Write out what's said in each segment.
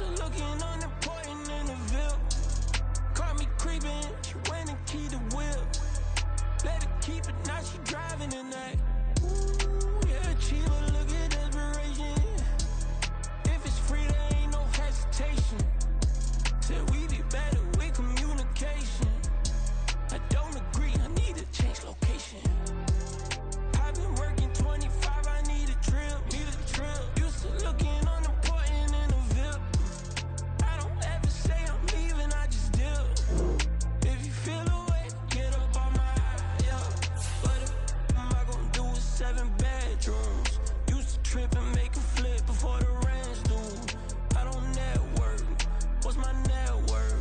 still looking unimportant in the Ville. Caught me creeping, she went and keyed the wheel. Let her keep it, now she driving tonight. Ooh, yeah, achiever, look at desperation. If it's free, there ain't no hesitation. Said we be better with communication. I don't agree, I need to change location. I've been working 25, I need a drill, Used to looking unimportant in the Ville. I don't ever say I'm leaving, I just deal. If you feel away, get up on my eye, yeah. What am I gonna do with 7 bedrooms? Used to trip and make a flip before the rent's due. I don't network, what's my net worth?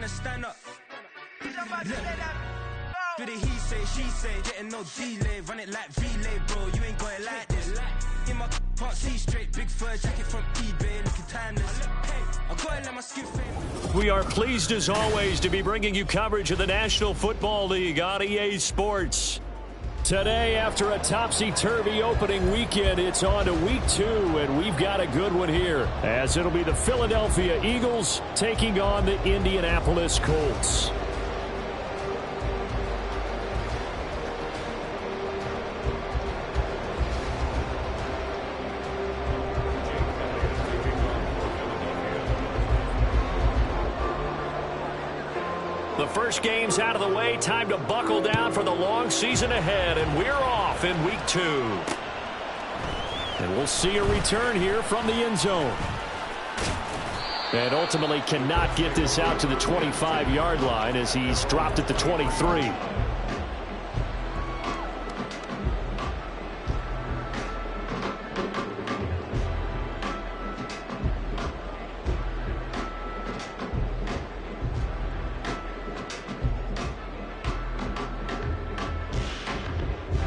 Stand up. Do the he say, she say, getting no delay, run it like relay, bro. You ain't got it like this. In my can't see straight, big fur jacket from eBay, looking timeless. I gotta let my skin fade. We are pleased as always to be bringing you coverage of the National Football League on EA Sports. Today, after a topsy-turvy opening weekend, it's on to week 2, and we've got a good one here, as it'll be the Philadelphia Eagles taking on the Indianapolis Colts. The first game's out of the way. Time to buckle down for the long season ahead, and we're off in week 2. And we'll see a return here from the end zone. And ultimately cannot get this out to the 25-yard line as he's dropped at the 23.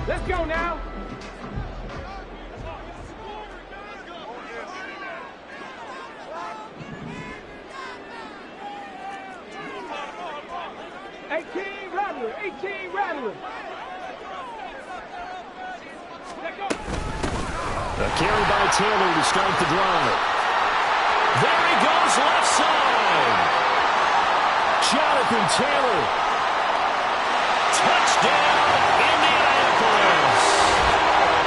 Let's go now. Rattler. A carry by Taylor to start the drive. There he goes, left side. Jonathan Taylor. Touchdown, Indianapolis.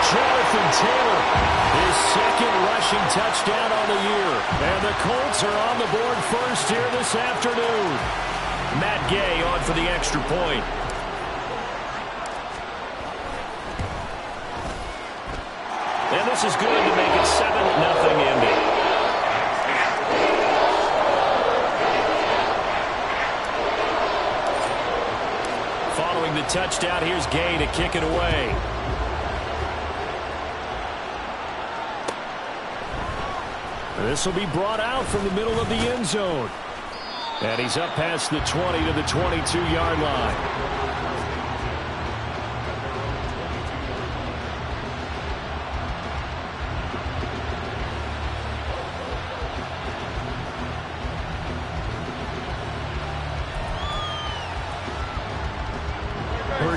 Jonathan Taylor, his second rushing touchdown on the year. And the Colts are on the board first here this afternoon. Matt Gay on for the extra point. And this is good to make it 7-0 Indy. Following the touchdown, here's Gay to kick it away. This will be brought out from the middle of the end zone. And he's up past the 20 to the 22-yard line.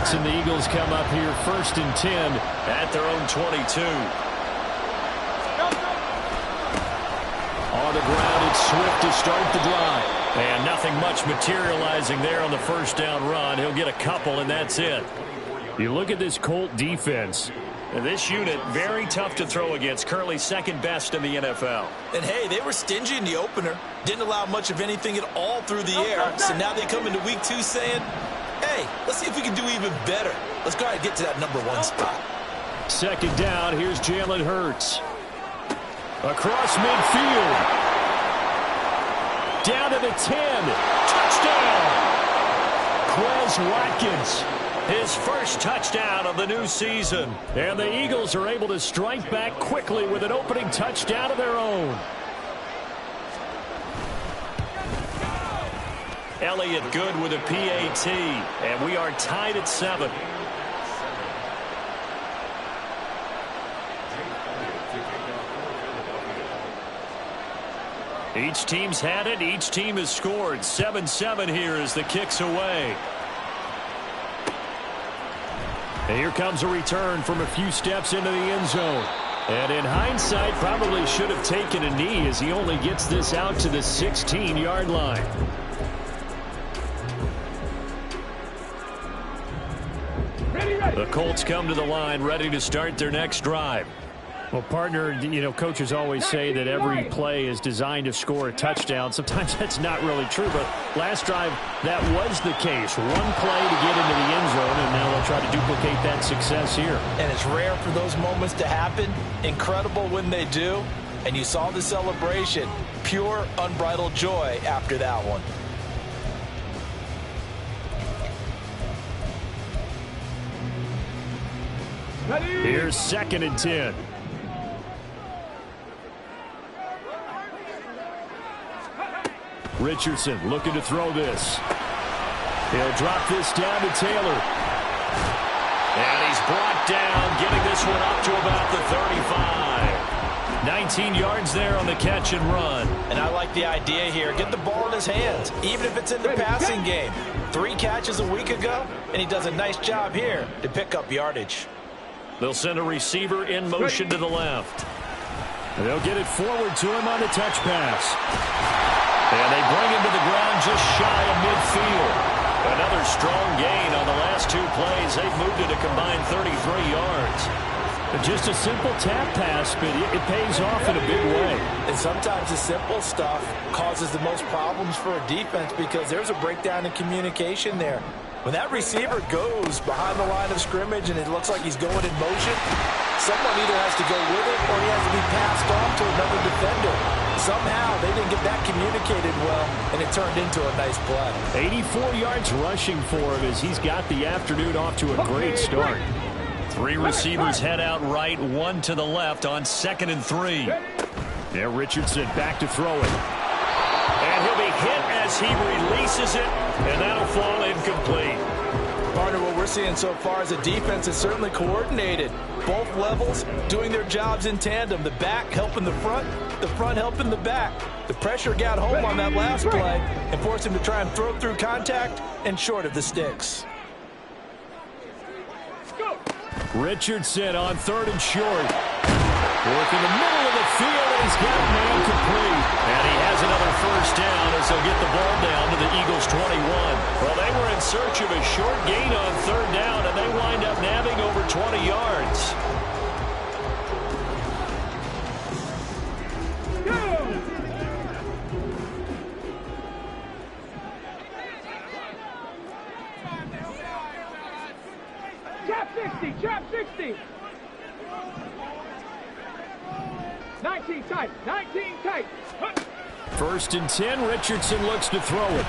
And the Eagles come up here 1st and 10 at their own 22. On the ground, it's Swift to start the drive. And nothing much materializing there on the first down run. He'll get a couple, and that's it. You look at this Colt defense. This unit, very tough to throw against. Currently second best in the NFL. And, hey, they were stingy in the opener. Didn't allow much of anything at all through the air. So now they come into week 2 saying, hey, let's see if we can do even better. Let's go ahead and get to that #1 spot. second down. Here's Jalen Hurts. Across midfield. Down to the 10. Touchdown. Quez Watkins. His first touchdown of the new season. And the Eagles are able to strike back quickly with an opening touchdown of their own. Elliott good with a PAT. And we are tied at 7. Each team's had it. Each team has scored. 7-7 here as the kick's away. And here comes a return from a few steps into the end zone. And in hindsight, probably should have taken a knee as he only gets this out to the 16-yard line. The Colts come to the line ready to start their next drive. Well, partner, you know, coaches always say that every play is designed to score a touchdown. Sometimes that's not really true, but last drive, that was the case. One play to get into the end zone, and now they'll try to duplicate that success here. And it's rare for those moments to happen. Incredible when they do. And you saw the celebration. Pure, unbridled joy after that one. Here's 2nd and 10. Richardson looking to throw this. He'll drop this down to Taylor. And he's brought down, getting this one up to about the 35. 19 yards there on the catch and run. And I like the idea here. Get the ball in his hands, even if it's in the passing game. 3 catches a week ago, and he does a nice job here to pick up yardage. They'll send a receiver in motion to the left. And they'll get it forward to him on the touch pass. And they bring him to the ground just shy of midfield. Another strong gain on the last 2 plays. They've moved it a combined 33 yards. Just a simple tap pass, but it pays off in a big way. And sometimes the simple stuff causes the most problems for a defense because there's a breakdown in communication there. When that receiver goes behind the line of scrimmage and it looks like he's going in motion, someone either has to go with it or he has to be passed on to another defender. Somehow they didn't get that communicated well, and it turned into a nice play. 84 yards rushing for him as he's got the afternoon off to a great start. 3 receivers head out right, 1 to the left on 2nd and 3. There, Richardson back to throw it. And he'll be hit as he releases it, and that'll fall incomplete. Partner, what we're seeing so far is a defense is certainly coordinated. Both levels doing their jobs in tandem. The back helping the front helping the back. The pressure got home on that last play and forced him to try and throw through contact and short of the sticks. Richardson on 3rd and short. Working the middle of the field, and he's got a man complete. And he has another first down as they'll get the ball down to the Eagles' 21. Well, they were in search of a short gain on 3rd down, and they wind up nabbing over 20 yards. Trap 60. 19 tight. 19 tight. 1st and 10. Richardson looks to throw it.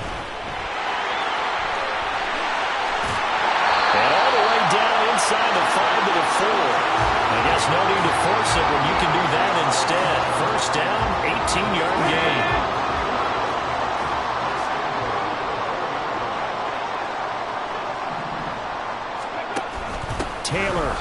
And all the way down inside the 5 to the 4. I guess no need to force it when you can do that instead. 1st down, 18-yard gain. Taylor.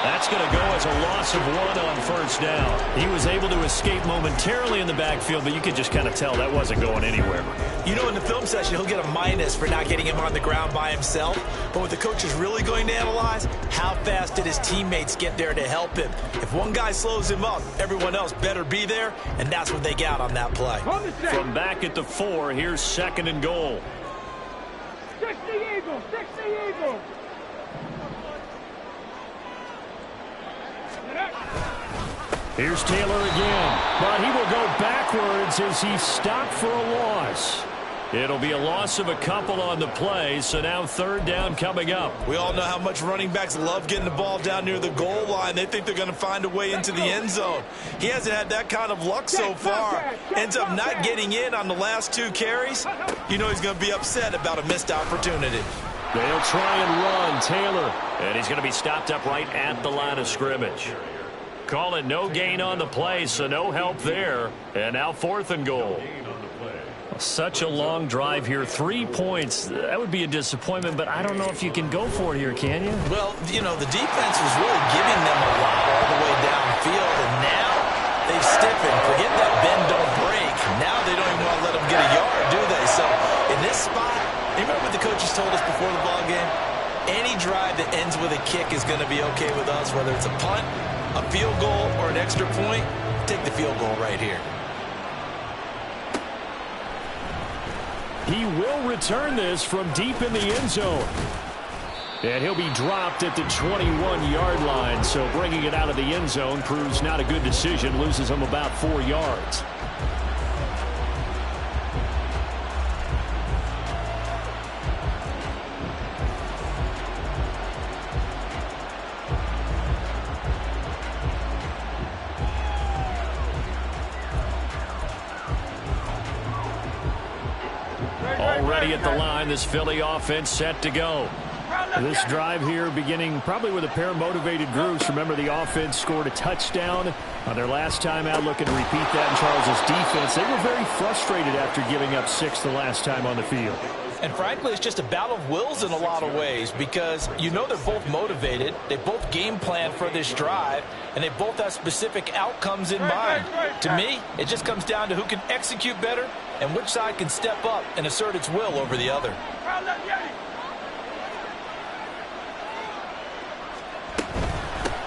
That's going to go as a loss of 1 on 1st down. He was able to escape momentarily in the backfield, but you could just kind of tell that wasn't going anywhere. You know, in the film session, he'll get a minus for not getting him on the ground by himself. But what the coach is really going to analyze, how fast did his teammates get there to help him? If one guy slows him up, everyone else better be there, and that's what they got on that play. From back at the 4, here's 2nd and goal. 60 Eagles, 60 Eagles. Here's Taylor again, but he will go backwards as he's stopped for a loss. It'll be a loss of a couple on the play, so now third down coming up. We all know how much running backs love getting the ball down near the goal line. They think they're going to find a way into the end zone. He hasn't had that kind of luck so far. Ends up not getting in on the last 2 carries. You know he's going to be upset about a missed opportunity. They'll try and run Taylor, and he's going to be stopped up right at the line of scrimmage. Call it no gain on the play, so no help there. And now 4th and goal. Such a long drive here. 3 points. That would be a disappointment, but I don't know if you can go for it here, can you? Well, you know, the defense was really giving them a lot all the way downfield, and now they've stiffened. Forget that bend, don't break. Now they don't even want to let them get a yard, do they? So in this spot, remember what the coaches told us before the ball game? Any drive that ends with a kick is going to be okay with us, whether it's a punt, a field goal, or an extra point. Take the field goal right here. He will return this from deep in the end zone. And he'll be dropped at the 21-yard line. So bringing it out of the end zone proves not a good decision. Loses him about 4 yards. Already at the line, this Philly offense set to go. This drive here beginning probably with a pair of motivated groups. Remember, the offense scored a touchdown on their last time out, looking to repeat that in Charles' defense. They were very frustrated after giving up 6 the last time on the field. And frankly, it's just a battle of wills in a lot of ways because you know they're both motivated. They both game plan for this drive, and they both have specific outcomes in mind. To me, it just comes down to who can execute better and which side can step up and assert its will over the other.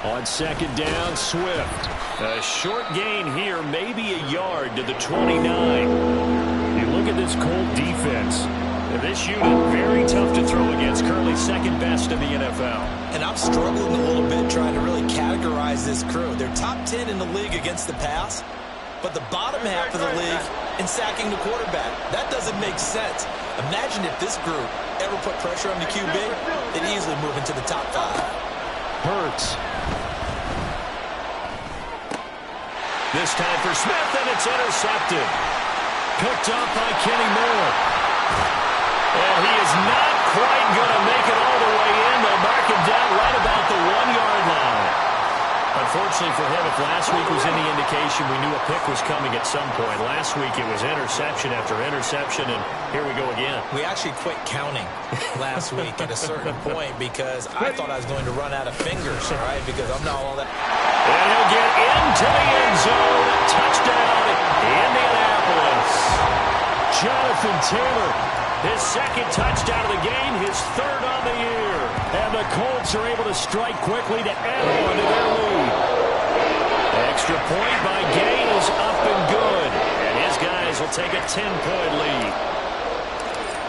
On 2nd down, Swift. A short gain here, maybe a yard to the 29. You look at this Colt defense. This unit, very tough to throw against, currently 2nd best in the NFL. And I'm struggling a little bit trying to really categorize this crew. They're top 10 in the league against the pass, but the bottom half of the league in sacking the quarterback. That doesn't make sense. Imagine if this group ever put pressure on the QB, they'd easily move into the top 5. Hurts. This time for Smith, and it's intercepted. Picked up by Kenny Moore. And he is not quite going to make it all the way in. They'll mark him down right about the 1-yard line. Unfortunately for him, if last week was any indication, we knew a pick was coming at some point. Last week it was interception after interception, and here we go again. We actually quit counting last week at a certain point because I thought I was going to run out of fingers, all right, because I'm not all that. And he'll get into the end zone. Touchdown, Indianapolis. Jonathan Taylor, his 2nd touchdown of the game, his 3rd on the year. And the Colts are able to strike quickly to add on to their lead. Extra point by Gay is up and good. And his guys will take a 10-point lead.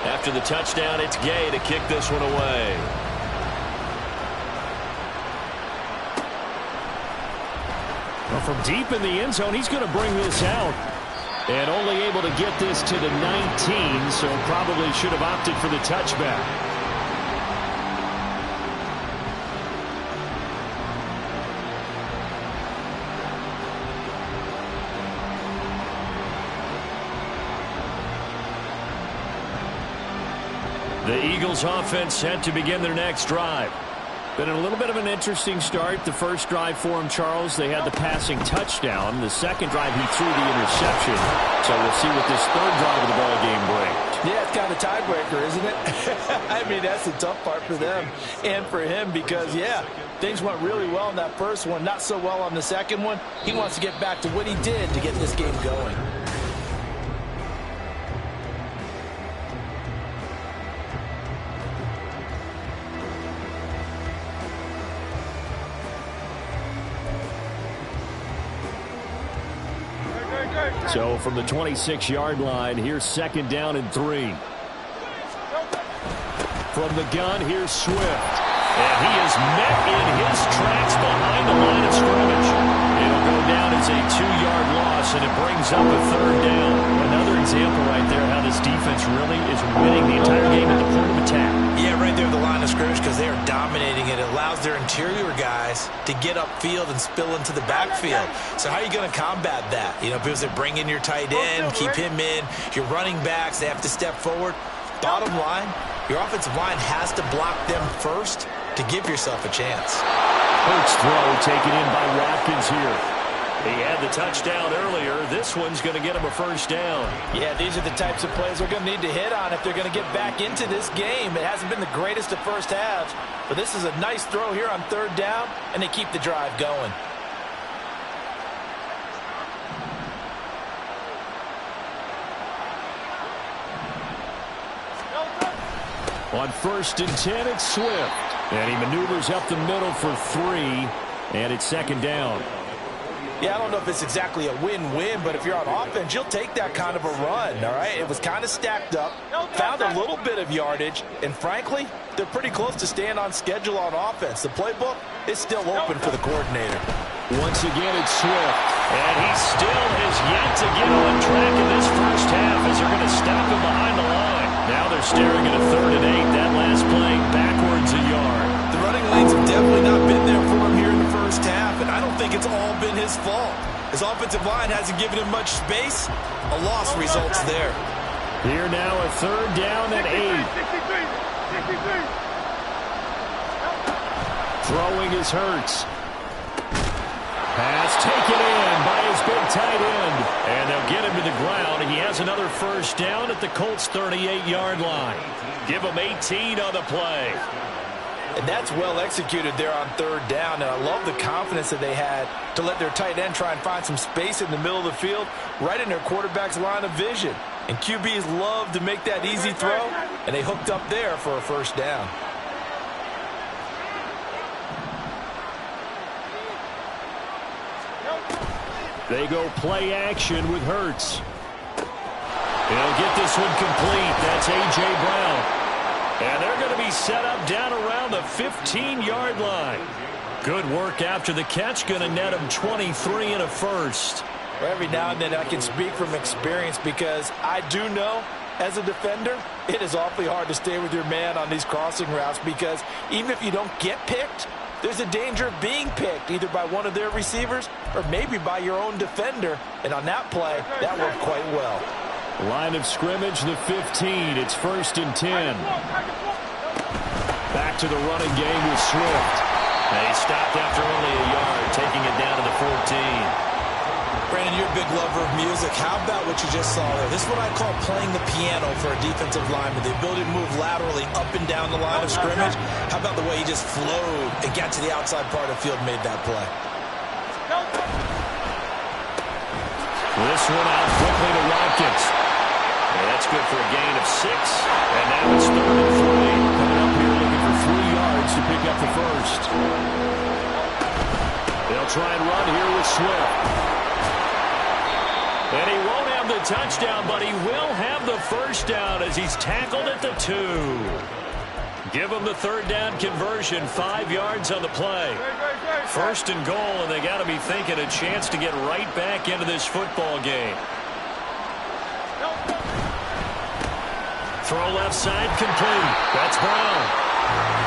After the touchdown, it's Gay to kick this one away. Well, from deep in the end zone, he's going to bring this out. And only able to get this to the 19, so probably should have opted for the touchback. The Eagles offense set to begin their next drive. Been a little bit of an interesting start. The first drive for him, Charles, they had the passing touchdown. The second drive, he threw the interception. So we'll see what this 3rd drive of the ball game brings. Yeah, it's kind of a tiebreaker, isn't it? I mean, that's the tough part for them and for him because, yeah, things went really well in that first one, not so well on the second one. He wants to get back to what he did to get this game going. So from the 26-yard line, here's 2nd down and 3. From the gun, here's Swift. And he is met in his tracks behind the line of scrimmage. It'll go down as a 2-yard loss, and it brings up a 3rd down. Another example right there how this defense really is winning the entire game at the point of attack. Yeah, right there at the line of scrimmage because they are dominating it. It allows their interior guys to get upfield and spill into the backfield. So how are you going to combat that? You know, because they bring in your tight end, keep him in. Your running backs, they have to step forward. Bottom line, your offensive line has to block them first to give yourself a chance. Hurts throw taken in by Watkins here. He had the touchdown earlier. This one's going to get him a 1st down. Yeah, these are the types of plays they're going to need to hit on if they're going to get back into this game. It hasn't been the greatest of first halves, but this is a nice throw here on 3rd down, and they keep the drive going. On 1st and 10, it's Swift. And he maneuvers up the middle for 3, and it's 2nd down. Yeah, I don't know if it's exactly a win-win, but if you're on offense, you'll take that kind of a run, all right? It was kind of stacked up, found a little bit of yardage, and frankly, they're pretty close to staying on schedule on offense. The playbook is still open for the coordinator. Once again, it's Swift, and he still has yet to get on track in this first half as they're going to stop him behind the line. Now they're staring at a 3rd and 8. That last play backwards a yard. The running lanes have definitely not been there for him here in the first half, and I don't think it's all been his fault. His offensive line hasn't given him much space. A loss results there. Here now a 3rd down and 8. 63. Throwing is Hurts. Pass taken in by his big tight end. And they'll get him to the ground. He has another 1st down at the Colts' 38-yard line. Give him 18 on the play. And that's well executed there on 3rd down. And I love the confidence that they had to let their tight end try and find some space in the middle of the field, right in their quarterback's line of vision. And QBs love to make that easy throw, and they hooked up there for a 1st down. They go play action with Hurts. He'll get this one complete. That's A.J. Brown. And they're going to be set up down around the 15-yard line. Good work after the catch. Going to net him 23 and a 1st. Well, every now and then I can speak from experience because I do know as a defender it is awfully hard to stay with your man on these crossing routes because even if you don't get picked, there's a danger of being picked either by one of their receivers or maybe by your own defender. And on that play, that worked quite well. Line of scrimmage, the 15. It's 1st and 10. Back to the running game with Swift. They stopped after only a yard, taking it down to the 14. Brandon, you're a big lover of music. How about what you just saw there? This is what I call playing the piano for a defensive lineman. The ability to move laterally up and down the line of scrimmage. How about the way he just flowed and got to the outside part of the field and made that play? This one out quickly to Watkins. And that's good for a gain of 6. And now it's 3rd and 3. Coming up here looking for 3 yards to pick up the 1st. They'll try and run here with Swift. And he won't have the touchdown, but he will have the 1st down as he's tackled at the 2. Give him the 3rd down conversion, 5 yards on the play. 1st and goal, and they got to be thinking a chance to get right back into this football game. Throw left side complete. That's Brown.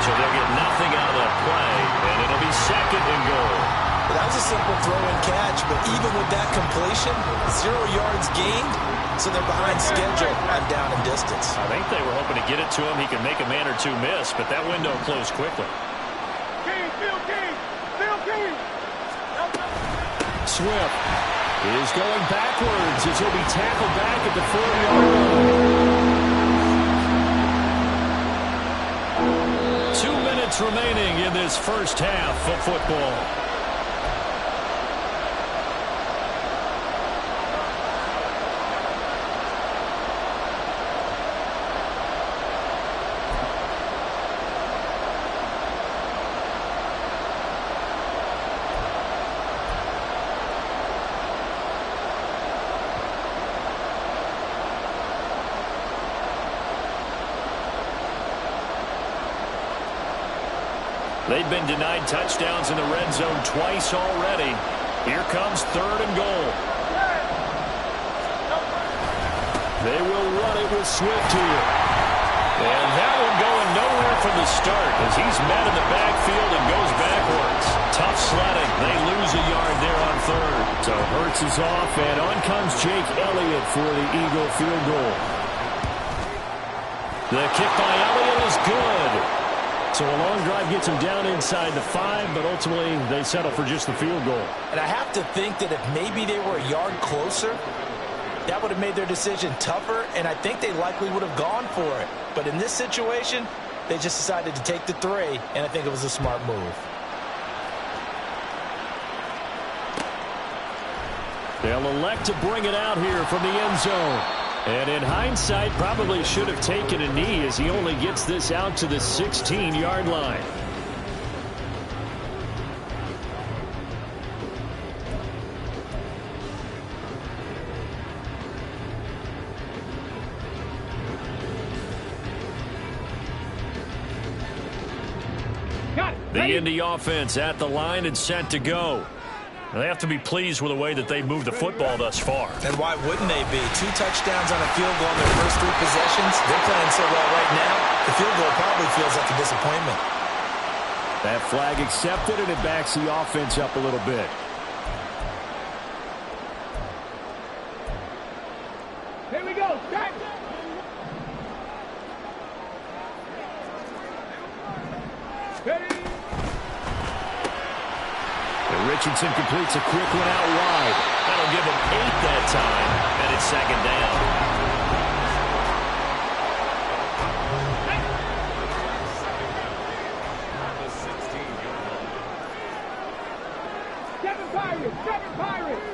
So they'll get nothing out of that play, and it'll be 2nd and goal. Well, that was a simple throw and catch, but even with that completion, 0 yards gained, so they're behind schedule on down and distance. I think they were hoping to get it to him. He could make a man or two miss, but that window closed quickly. Swift is going backwards as he'll be tackled back at the 4-yard line. 2 minutes remaining in this first half of football. They've been denied touchdowns in the red zone twice already. Here comes 3rd and goal. They will run it with Swift here. And that one going nowhere from the start as he's met in the backfield and goes backwards. Tough sledding. They lose a yard there on 3rd. So Hurts is off, and on comes Jake Elliott for the Eagle field goal. The kick by Elliott is good. So a long drive gets him down inside the 5, but ultimately they settle for just the field goal. And I have to think that if maybe they were a yard closer, that would have made their decision tougher, and I think they likely would have gone for it. But in this situation, they just decided to take the 3, and I think it was a smart move. They'll elect to bring it out here from the end zone. And in hindsight, probably should have taken a knee as he only gets this out to the 16-yard line. The Indy offense at the line and set to go. They have to be pleased with the way that they moved the football thus far. And why wouldn't they be? 2 touchdowns on a field goal in their first 3 possessions. They're playing so well right now, the field goal probably feels like a disappointment. That flag accepted, and it backs the offense up a little bit. Here we go. Strike. Ready. Richardson completes a quick one out wide. That'll give him 8 that time, and it's 2nd down. Seven Pirates.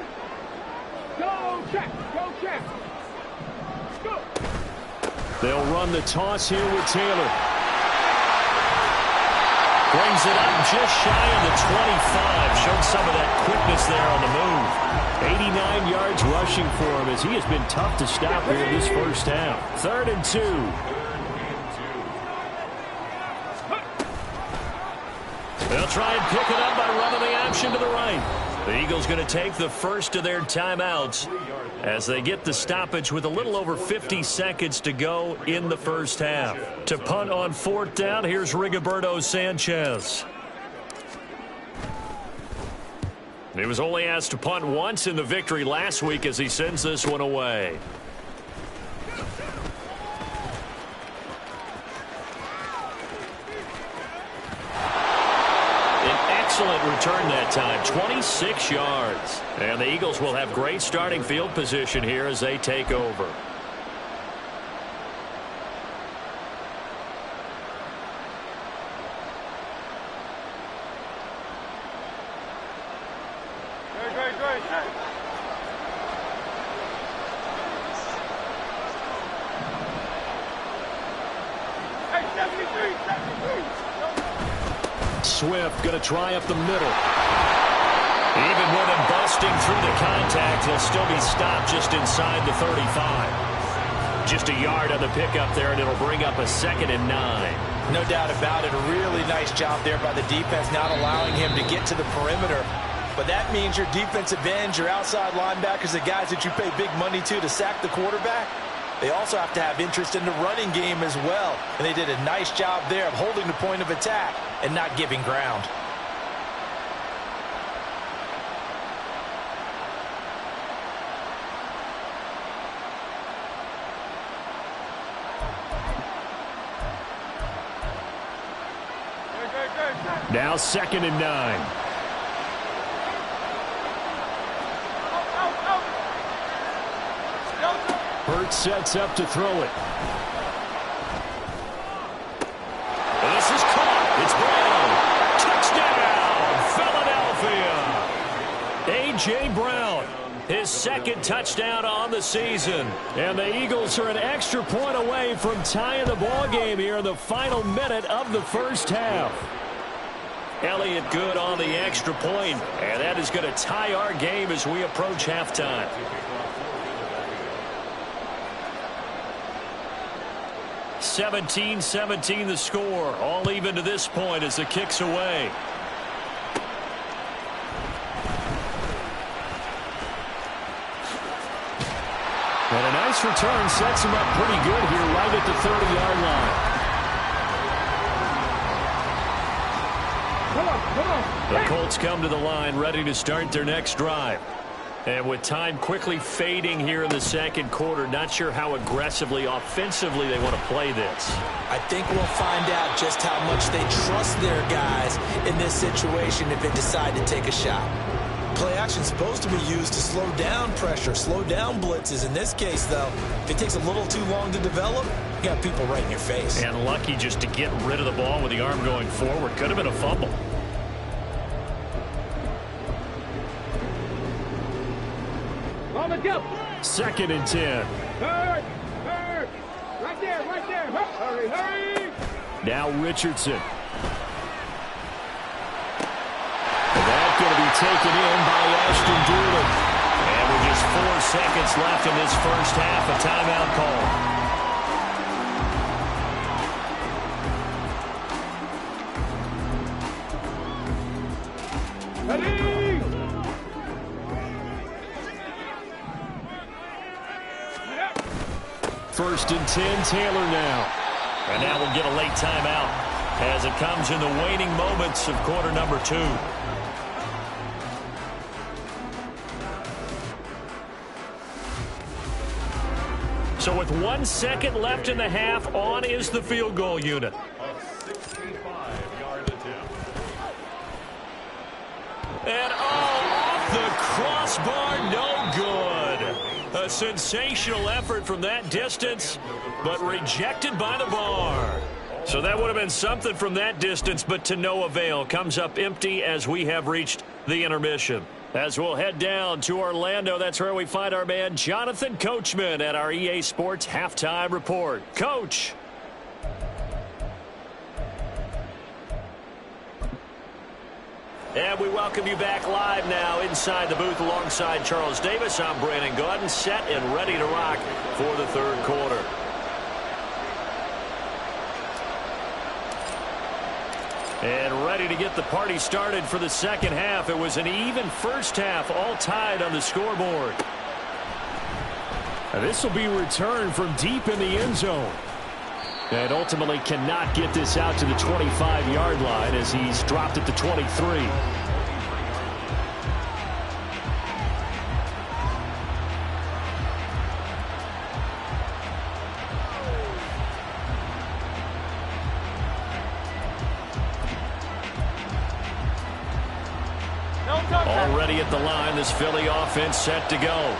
Go check. Go check. Go. They'll run the toss here with Taylor. Brings it up just shy of the 25. Showed some of that quickness there on the move. 89 yards rushing for him as he has been tough to stop here in this first half. 3rd and 2. They'll try and pick it up by running the option to the right. The Eagles going to take the first of their timeouts as they get the stoppage with a little over 50 seconds to go in the first half. To punt on 4th down, here's Rigoberto Sanchez. He was only asked to punt once in the victory last week as he sends this one away. Excellent return that time, 26 yards. And the Eagles will have great starting field position here as they take over. Swift going to try up the middle. Even with him busting through the contact, he'll still be stopped just inside the 35. Just a yard on the pickup there, and it'll bring up a 2nd and 9. No doubt about it. A really nice job there by the defense, not allowing him to get to the perimeter. But that means your defensive ends, your outside linebackers, the guys that you pay big money to sack the quarterback, they also have to have interest in the running game as well. And they did a nice job there of holding the point of attack and not giving ground. Now 2nd and 9. Hurts sets up to throw it. This is caught. It's Brown. Touchdown, Philadelphia. A.J. Brown, his 2nd touchdown on the season. And the Eagles are an extra point away from tying the ball game here in the final minute of the first half. Elliott good on the extra point, and that is going to tie our game as we approach halftime. 17-17 the score. All even to this point as the kick's away. And a nice return sets him up pretty good here right at the 30-yard line. The Colts come to the line ready to start their next drive. And with time quickly fading here in the second quarter, not sure how aggressively, offensively they want to play this. I think we'll find out just how much they trust their guys in this situation if they decide to take a shot. Play action is supposed to be used to slow down pressure, slow down blitzes. In this case, though, if it takes a little too long to develop, you got people right in your face. And lucky just to get rid of the ball with the arm going forward. Could have been a fumble. On the jump. 2nd and 10. Hurry. Right there. Hurry. Now Richardson. That's going to be taken in by Ashton Doolin. And with just 4 seconds left in this first half, a timeout call. Ready. 1st and 10, Taylor now. And now we'll get a late timeout as it comes in the waning moments of quarter number 2. So with 1 second left in the half, on is the field goal unit. A 65-yard attempt. And off the crossbar, no good. A sensational effort from that distance, but rejected by the bar. So that would have been something from that distance, but to no avail. Comes up empty as we have reached the intermission. As we'll head down to Orlando, that's where we find our man Jonathan Coachman at our EA Sports Halftime Report. Coach. And we welcome you back live now inside the booth alongside Charles Davis. I'm Brandon Gaudin, set and ready to rock for the third quarter. And ready to get the party started for the second half. It was an even first half, all tied on the scoreboard. Now this will be returned from deep in the end zone. And ultimately cannot get this out to the 25-yard line as he's dropped at the 23. Already at the line, this Philly offense set to go.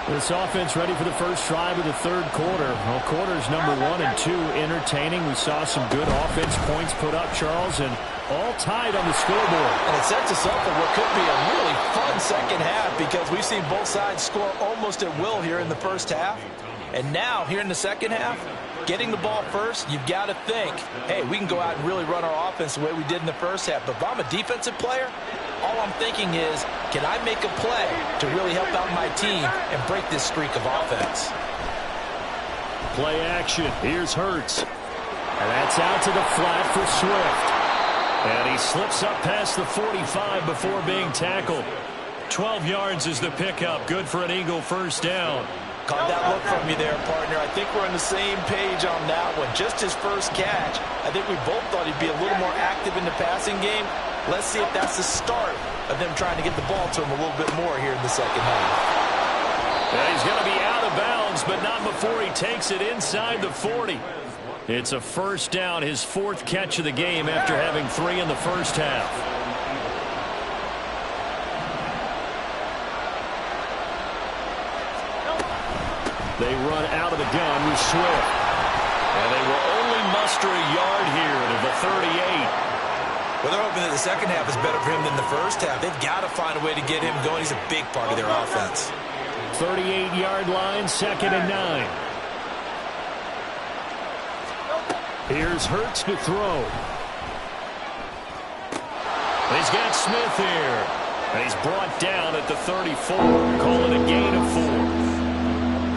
This offense ready for the first drive of the third quarter. Well, quarters number 1 and 2 entertaining. We saw some good offense points put up, Charles, and all tied on the scoreboard. And it sets us up for what could be a really fun second half because we've seen both sides score almost at will here in the first half. And now, here in the second half, getting the ball first, you've got to think, hey, we can go out and really run our offense the way we did in the first half. But if I'm a defensive player, all I'm thinking is, can I make a play to really help out my team and break this streak of offense? Play action. Here's Hurts. And that's out to the flat for Swift. And he slips up past the 45 before being tackled. 12 yards is the pickup. Good for an Eagle first down. Caught that look from you there, partner. I think we're on the same page on that one. Just his first catch. I think we both thought he'd be a little more active in the passing game. Let's see if that's the start of them trying to get the ball to him a little bit more here in the second half. And he's going to be out of bounds, but not before he takes it inside the 40. It's a first down, his 4th catch of the game after having 3 in the first half. They run out of the gun with Swift. And they will only muster a yard here to the 38. Well, they're hoping that the second half is better for him than the first half. They've got to find a way to get him going. He's a big part of their offense. 38-yard line, 2nd and 9. Here's Hurts to throw. He's got Smith here. And he's brought down at the 34. Call it a gain of 4.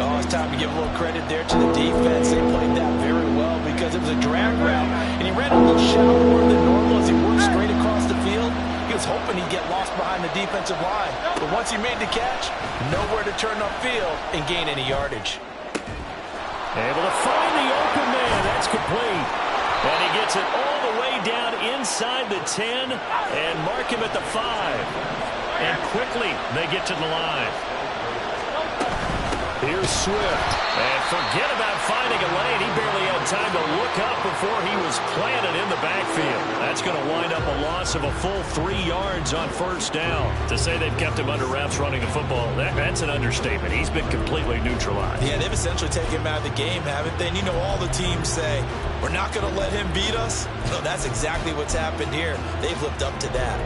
Oh, it's time to give a little credit there to the defense. They played that very well because it was a drag route, and he ran a little shallower than normal as he worked straight across the field. He was hoping he'd get lost behind the defensive line, but once he made the catch, nowhere to turn upfield and gain any yardage. Able to find the open man. That's complete. And he gets it all the way down inside the 10 and mark him at the 5. And quickly they get to the line. Here's Swift. And forget about finding a lane. He barely had time to look up before he was planted in the backfield. That's going to wind up a loss of a full 3 yards on first down. To say they've kept him under wraps running the football, that's an understatement. He's been completely neutralized. Yeah, they've essentially taken him out of the game, haven't they? And you know, all the teams say, we're not going to let him beat us. No, that's exactly what's happened here. They've lived up to that.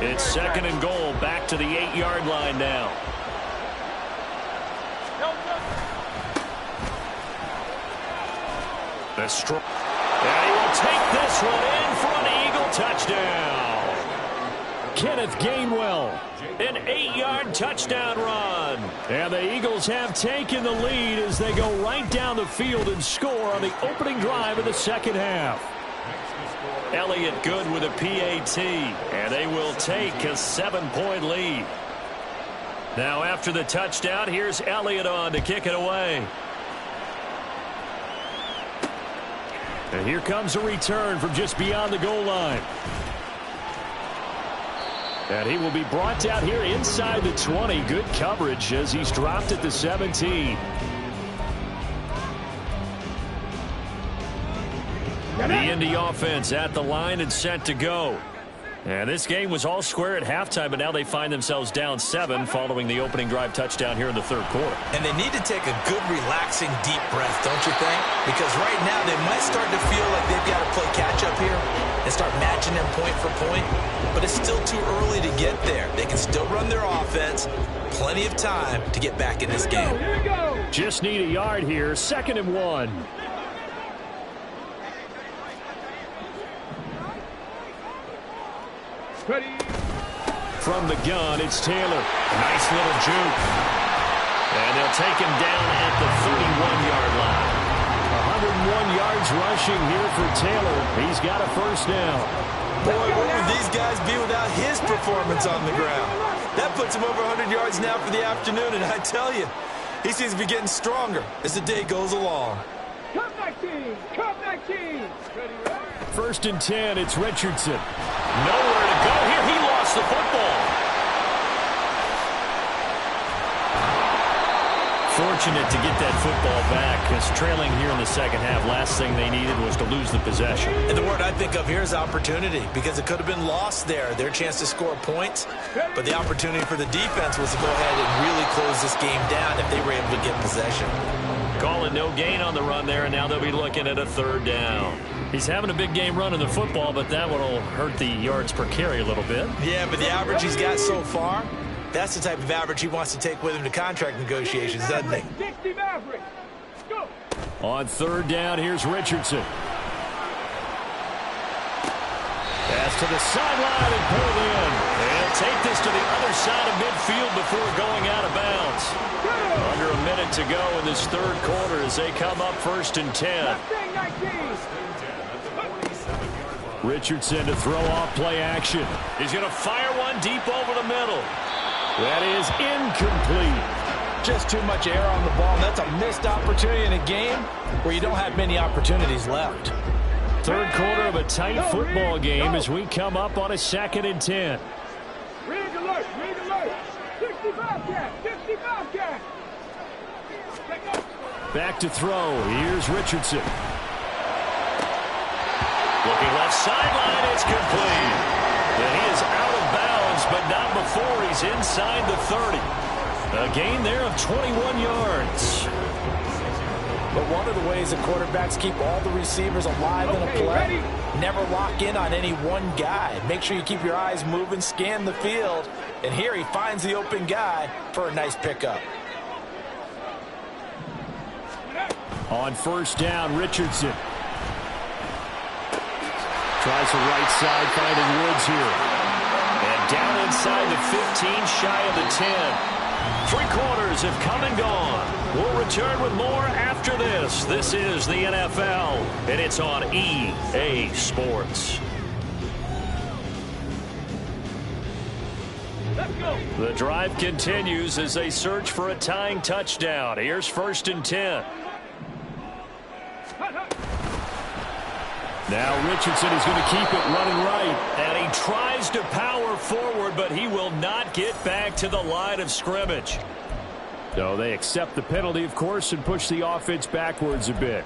It's second and goal, back to the 8-yard line now. And he will take this one in for an Eagle touchdown. Kenneth Gainwell, an 8-yard touchdown run. And the Eagles have taken the lead as they go right down the field and score on the opening drive of the second half. Elliott good with a PAT, and they will take a 7-point lead. Now after the touchdown, here's Elliott on to kick it away. And here comes a return from just beyond the goal line. And he will be brought down here inside the 20. Good coverage as he's dropped at the 17. The Indy offense at the line and set to go. And this game was all square at halftime, but now they find themselves down 7 following the opening drive touchdown here in the third quarter. And they need to take a good, relaxing, deep breath, don't you think? Because right now they might start to feel like they've got to play catch-up here and start matching them point for point. But it's still too early to get there. They can still run their offense. Plenty of time to get back in this game. Just need a yard here. Second and 1. Ready. From the gun, it's Taylor. Nice little juke. And they'll take him down at the 31-yard line. 101 yards rushing here for Taylor. He's got a first down. Boy, what would these guys be without his performance on the ground? That puts him over 100 yards now for the afternoon, and I tell you, he seems to be getting stronger as the day goes along. Come back, team! Come back, team! First and 10, it's Richardson. Nowhere to go here. He lost the football. Fortunate to get that football back, because trailing here in the second half, last thing they needed was to lose the possession. And the word I think of here is opportunity, because it could have been lost there, their chance to score points. But the opportunity for the defense was to go ahead and really close this game down if they were able to get possession. Calling no gain on the run there, and now they'll be looking at a third down. He's having a big game running the football, but that one will hurt the yards per carry a little bit. Yeah, but the average he's got so far, that's the type of average he wants to take with him to contract negotiations, doesn't he? On third down, here's Richardson. Pass to the sideline and pulled in. They'll take this to the other side of midfield before going out of bounds. Under a minute to go in this third quarter as they come up first and 10. Richardson to throw off play action. He's going to fire one deep over the middle. That is incomplete. Just too much air on the ball. That's a missed opportunity in a game where you don't have many opportunities left. Third quarter of a tight football game as we come up on a second and 10. Rig alert, rig alert. 65 cat, 65 cat. Back to throw. Here's Richardson. Looking left sideline, it's complete. And he is out of bounds, but not before he's inside the 30. A gain there of 21 yards. But one of the ways that quarterbacks keep all the receivers alive in a play, never lock in on any one guy. Make sure you keep your eyes moving, scan the field. And here he finds the open guy for a nice pickup. On first down, Richardson. Tries the right side, finding Woods here. And down inside the 15, shy of the 10. 3 quarters have come and gone. We'll return with more after this. This is the NFL, and it's on EA Sports. Let's go. The drive continues as they search for a tying touchdown. Here's 1st and 10. Now Richardson is going to keep it running right. And he tries to power forward, but he will not get back to the line of scrimmage. So they accept the penalty, of course, and push the offense backwards a bit.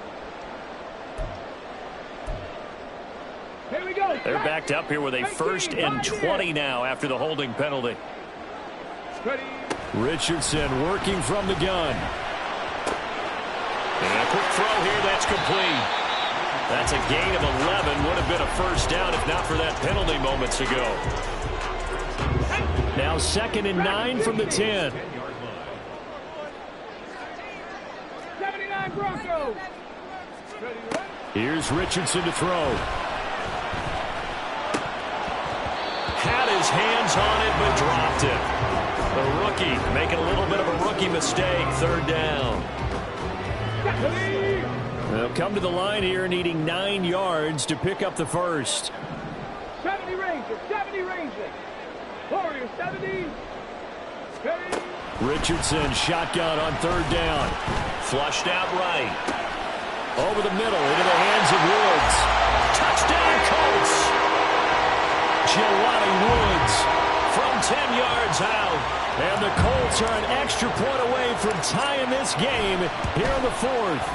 Here we go. They're backed up here with a 1st and 20 now after the holding penalty. Ready. Richardson working from the gun. And a quick throw here, that's complete. That's a gain of 11. Would have been a 1st down if not for that penalty moments ago. Now 2nd and 9 from the 10. 79 Broncos. Here's Richardson to throw. Had his hands on it, but dropped it. The rookie making a little bit of a rookie mistake. 3rd down. They'll come to the line here needing 9 yards to pick up the 1st. 70 Rangers. 70 Rangers. Warriors 70. Ready. Richardson shotgun on 3rd down. Flushed out right. Over the middle into the hands of Woods. Touchdown Colts. Jelani Woods from 10 yards out. And the Colts are an extra point away from tying this game here in the 4th.